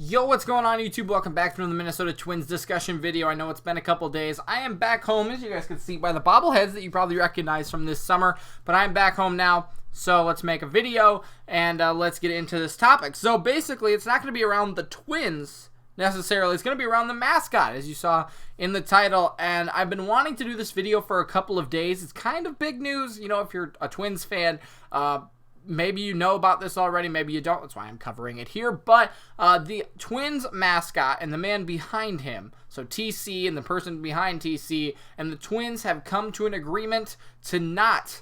Yo, what's going on YouTube? Welcome back to the Minnesota Twins discussion video. I know it's been a couple days. I am back home, as you guys can see by the bobbleheads that you probably recognize from this summer, but I'm back home now, so let's make a video and let's get into this topic. So basically, it's not going to be around the Twins necessarily. It's going to be around the mascot, as you saw in the title, and I've been wanting to do this video for a couple of days. It's kind of big news, you know, if you're a Twins fan. Maybe you know about this already, maybe you don't. That's why I'm covering it here. But the Twins mascot and the man behind him, so TC and the person behind TC, and the Twins have come to an agreement to not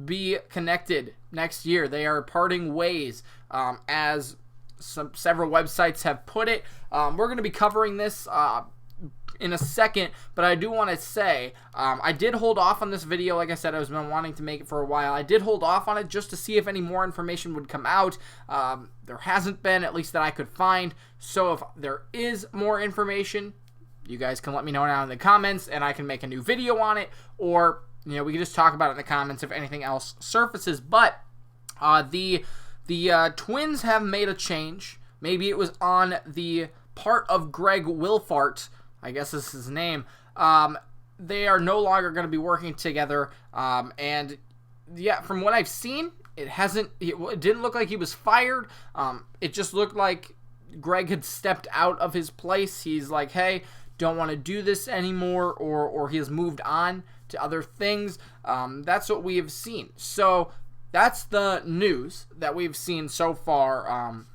be connected next year. They are parting ways, as several websites have put it. We're going to be covering this in a second, but I do want to say I did hold off on this video. Like I said, I was been wanting to make it for a while. I did hold off on it just to see if any more information would come out. There hasn't been, at least that I could find. So if there is more information, you guys can let me know down in the comments, and I can make a new video on it, or we can just talk about it in the comments if anything else surfaces. But the Twins have made a change. Maybe it was on the part of Greg Wilfahrt, I guess this is his name. They are no longer going to be working together. And yeah, from what I've seen, it didn't look like he was fired. It just looked like Greg had stepped out of his place. He's like, hey, don't want to do this anymore, or he has moved on to other things. That's what we have seen. So that's the news that we've seen so far,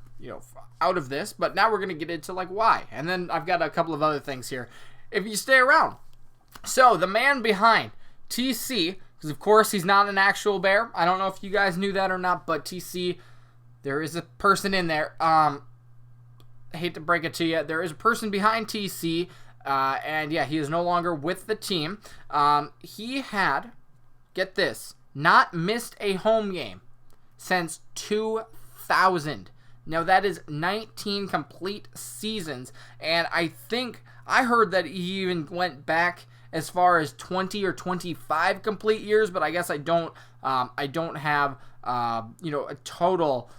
out of this. But now we're going to get into like why. And then I've got a couple of other things here if you stay around. So the man behind TC, because of course he's not an actual bear. I don't know if you guys knew that or not, but TC, there is a person in there. I hate to break it to you. There is a person behind TC, and yeah, he is no longer with the team. He had, get this, not missed a home game since 2000. Now, that is 19 complete seasons, and I heard that he even went back as far as 20 or 25 complete years, but I guess I don't have, a total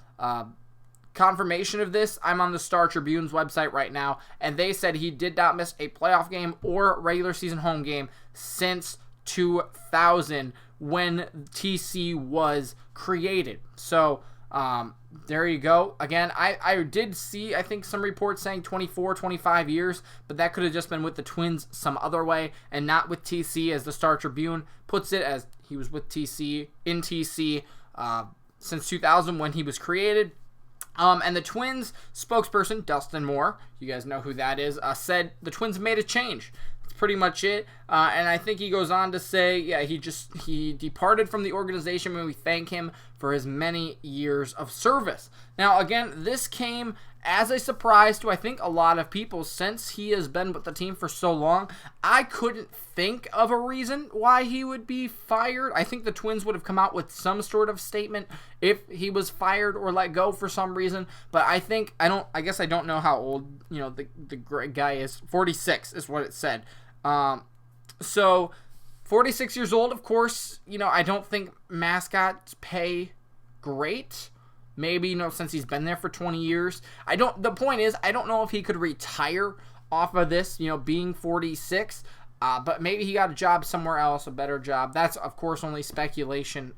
confirmation of this. I'm on the Star Tribune's website right now, and they said he did not miss a playoff game or regular season home game since 2000 when TC was created. So, there you go. Again, I did see, I think, some reports saying 24, 25 years, but that could have just been with the Twins some other way and not with TC, as the Star Tribune puts it, as he was with TC, since 2000 when he was created. And the Twins spokesperson, Dustin Moore, you guys know who that is, said the Twins made a change. That's pretty much it. And I think he goes on to say, yeah, he departed from the organization when we thank him for his many years of service. Now, again, this came as a surprise to, I think, a lot of people since he has been with the team for so long. I couldn't think of a reason why he would be fired. I think the Twins would have come out with some sort of statement if he was fired or let go for some reason. But I guess I don't know how old, the Greg guy is. 46 is what it said. So 46 years old, of course, I don't think mascots pay great. Maybe, since he's been there for 20 years. The point is, I don't know if he could retire off of this, being 46. But maybe he got a job somewhere else, a better job. That's, of course, only speculation,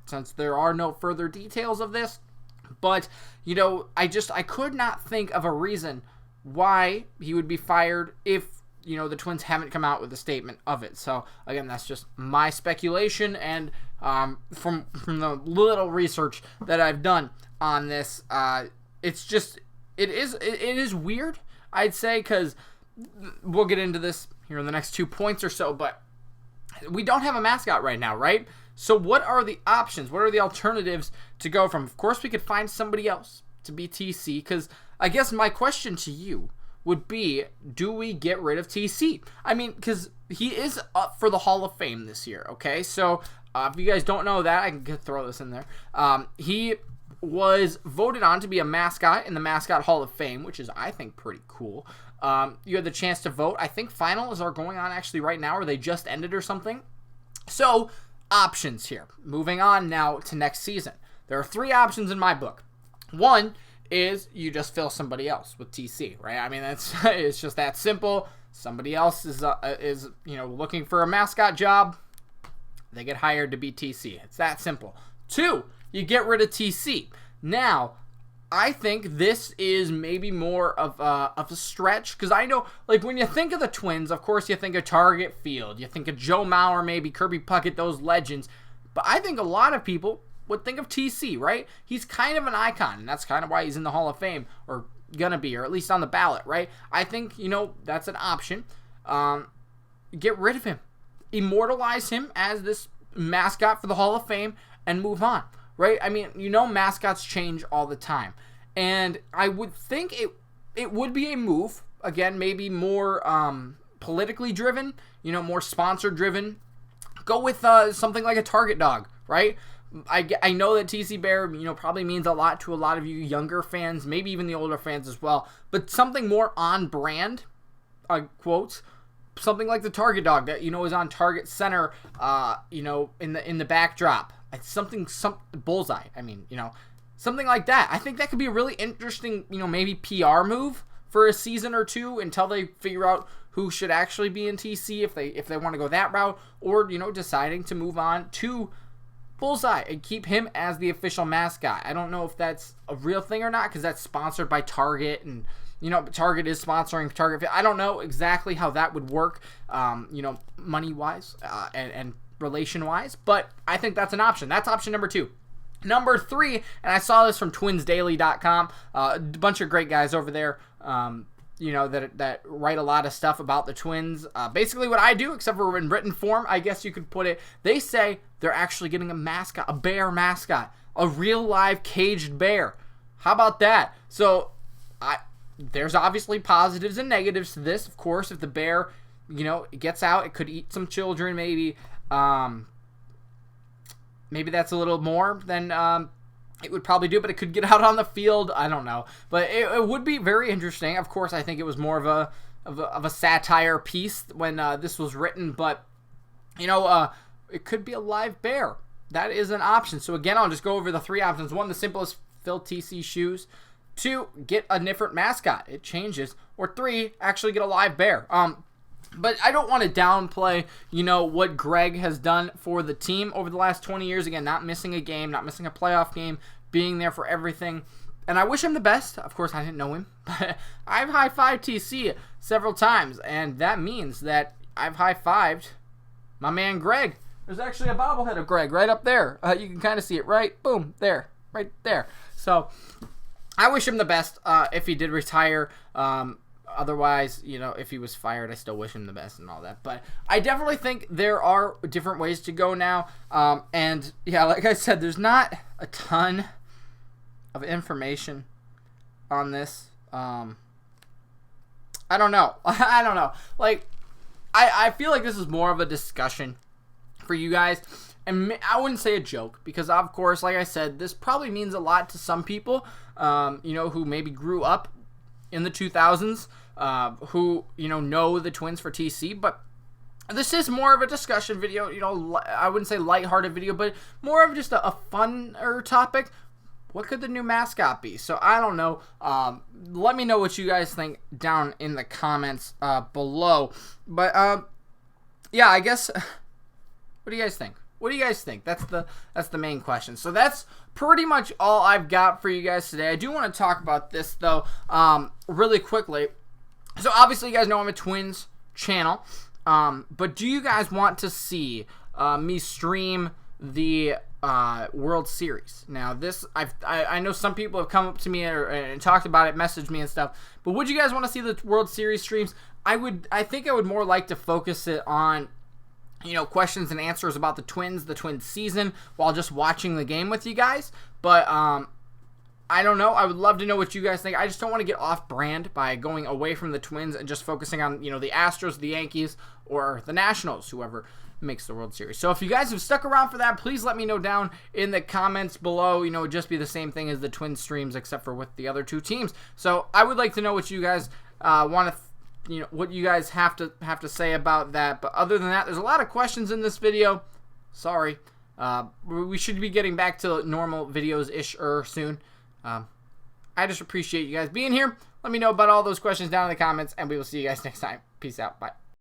since there are no further details of this. But, I could not think of a reason why he would be fired if, the Twins haven't come out with a statement of it. So, again, that's just my speculation, and from the little research that I've done on this, it is weird, I'd say, because we'll get into this here in the next 2 points or so, but we don't have a mascot right now, right? So what are the options? What are the alternatives to go from? Of course, we could find somebody else to be TC, because I guess my question to you would be, do we get rid of TC? I mean, because he is up for the Hall of Fame this year, okay? So if you guys don't know that, I can throw this in there. He was voted on to be a mascot in the Mascot Hall of Fame, which is, I think, pretty cool. You had the chance to vote. I think finals are going on actually right now, or they just ended or something. So, options here. Moving on now to next season. There are 3 options in my book. One is you just fill somebody else with TC, right? I mean, it's just that simple. Somebody else is looking for a mascot job. They get hired to be TC. It's that simple. 2, you get rid of TC. Now, I think this is maybe more of a stretch, because I know, like, when you think of the Twins, of course you think of Target Field, you think of Joe Mauer, maybe Kirby Puckett, those legends, but I think a lot of people would think of TC, right? He's kind of an icon, and that's kind of why he's in the Hall of Fame, or gonna be, or at least on the ballot, right? I think, that's an option. Get rid of him. Immortalize him as this mascot for the Hall of Fame and move on, right? I mean, mascots change all the time. And I would think it would be a move, again, maybe more politically driven, more sponsor driven. Go with something like a Target dog, right? I know that TC Bear, probably means a lot to a lot of you younger fans, maybe even the older fans as well. But something more on brand, quotes, something like the Target dog that is on Target Center, in the backdrop. It's something bullseye. I mean, something like that. I think that could be a really interesting, maybe PR move for a season or two until they figure out who should actually be in TC if they want to go that route, or deciding to move on to Bullseye and keep him as the official mascot. I don't know if that's a real thing or not, because that's sponsored by Target, and Target is sponsoring Target. I don't know exactly how that would work, money wise and relation wise, but I think that's an option. That's option number 2. Number 3, and I saw this from twinsdaily.com, a bunch of great guys over there, that write a lot of stuff about the Twins. Basically what I do, except for in written form, I guess you could put it, they say they're actually getting a mascot, a bear mascot, a real live caged bear. How about that? So there's obviously positives and negatives to this. Of course, if the bear, gets out, it could eat some children, maybe. Maybe that's a little more than it would probably do, but it could get out on the field. I don't know, but it would be very interesting. Of course, I think it was more of a satire piece when this was written, but it could be a live bear. That is an option. So again, I'll just go over the 3 options. 1, the simplest, fill TC shoes. 2, get a different mascot. It changes. Or 3, actually get a live bear. But I don't want to downplay, what Greg has done for the team over the last 20 years. Again, not missing a game, not missing a playoff game, being there for everything. And I wish him the best. Of course, I didn't know him, but I've high-fived TC several times, and that means that I've high-fived my man Greg. There's actually a bobblehead of Greg right up there. You can kind of see it, right? Boom, there, right there. So I wish him the best if he did retire. Otherwise, if he was fired, I still wish him the best and all that. But I definitely think there are different ways to go now. And, yeah, like I said, there's not a ton of information on this. I don't know. I don't know. Like, I feel like this is more of a discussion for you guys. And I wouldn't say a joke, because, of course, like I said, this probably means a lot to some people, who maybe grew up in the 2000s, who, know the Twins for TC, but this is more of a discussion video, I wouldn't say lighthearted video, but more of just a funner topic. What could the new mascot be? So I don't know. Let me know what you guys think down in the comments below. But yeah, I guess, what do you guys think? What do you guys think? That's the main question. So that's pretty much all I've got for you guys today. I do want to talk about this, though, really quickly. So obviously you guys know I'm a Twins channel, but do you guys want to see me stream the World Series? Now this, I know some people have come up to me and talked about it, messaged me and stuff, but would you guys want to see the World Series streams? I think I would more like to focus it on, questions and answers about the Twins season, while just watching the game with you guys. But I don't know. I would love to know what you guys think. I just don't want to get off brand by going away from the Twins and just focusing on, the Astros, the Yankees, or the Nationals, whoever makes the World Series. So if you guys have stuck around for that, please let me know down in the comments below. It would just be the same thing as the Twins streams, except for with the other 2 teams. So I would like to know what you guys want to what you guys have to say about that. But other than that, there's a lot of questions in this video. Sorry. We should be getting back to normal videos-ish soon. I I just appreciate you guys being here. Let me know about all those questions down in the comments, and we will see you guys next time. Peace out. Bye.